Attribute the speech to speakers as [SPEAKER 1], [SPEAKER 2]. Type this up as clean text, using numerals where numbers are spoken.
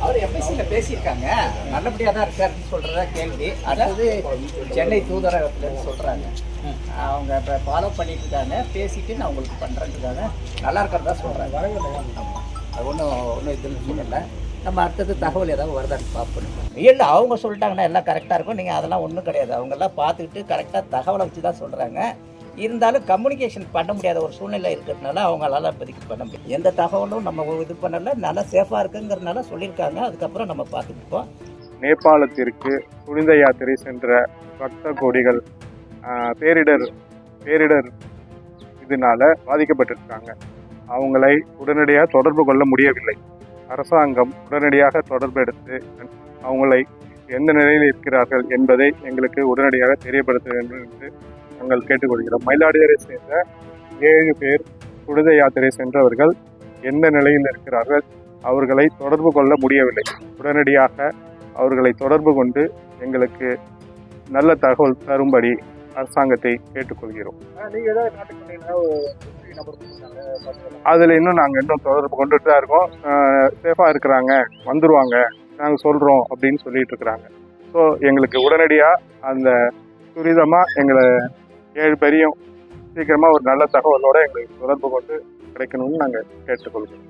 [SPEAKER 1] அவர் எம்எஸ்சியில் பேசியிருக்காங்க, நல்லபடியாக தான் இருக்காருன்னு சொல்கிறதா கேள்வி. அதாவது சென்னை தூதரகத்துலேருந்து சொல்கிறாங்க, அவங்க இப்போ ஃபாலோ பண்ணிட்டு இருக்காங்க, பேசிட்டு நான் உங்களுக்கு பண்ணுறேன்றதுக்காக நல்லா இருக்கிறதா சொல்கிறாங்க. ஆமாம், அது ஒன்றும் இதுன்னு சொல்லலை. நம்ம அடுத்தது தகவல் ஏதாவது வருதான்னு பார்ப்போம். இல்லை, அவங்க சொல்லிட்டாங்கன்னா எல்லாம் கரெக்டாக இருக்கும். நீங்கள் அதெல்லாம் ஒன்றும் கிடையாது. அவங்கெல்லாம் பார்த்துக்கிட்டு கரெக்டாக தகவலை வச்சு தான் சொல்கிறாங்க. இருந்தாலும் கம்யூனிகேஷன் பண்ண முடியாத ஒரு சூழ்நிலை இருக்கிறதுனால அவங்களால இப்போதைக்கு பண்ண முடியும். எந்த தகவலும் நம்ம இது பண்ணலை, நல்லா சேஃபாக இருக்குங்கிறதுனால சொல்லியிருக்காங்க. அதுக்கப்புறம் நம்ம பார்த்துக்கிப்போம்.
[SPEAKER 2] நேபாளத்திற்கு புனித யாத்திரை சென்ற பக்த கோடிகள் பேரிடர் இதனால பாதிக்கப்பட்டிருக்காங்க. அவங்களை உடனடியாக தொடர்பு கொள்ள முடியவில்லை. அரசாங்கம் உடனடியாக தொடர்பு எடுத்து அவங்களை எந்த நிலையில் இருக்கிறார்கள் என்பதை எங்களுக்கு உடனடியாக தெரியப்படுத்த வேண்டும் என்று நாங்கள் கேட்டுக்கொள்கிறோம். மயிலாடுதுறை சேர்ந்த 7 பேர் புனித யாத்திரை சென்றவர்கள் எந்த நிலையில் இருக்கிறார்கள், அவர்களை தொடர்பு கொள்ள முடியவில்லை. உடனடியாக அவர்களை தொடர்பு கொண்டு எங்களுக்கு நல்ல தகவல் தரும்படி அரசாங்கத்தை கேட்டுக்கொள்கிறோம். அதில் இன்னும் தொடர்பு கொண்டுட்டு தான் இருக்கோம். சேஃபாக இருக்கிறாங்க, வந்துடுவாங்க, நாங்கள் சொல்கிறோம் அப்படின்னு சொல்லிட்டு இருக்கிறாங்க. ஸோ எங்களுக்கு உடனடியாக அந்த துரிதமாக எங்களை 7 பேரையும் சீக்கிரமாக ஒரு நல்ல தகவலோடு எங்களுக்கு தொடர்பு கொண்டு கிடைக்கணும்னு நாங்கள் கேட்டுக்கொள்கிறோம்.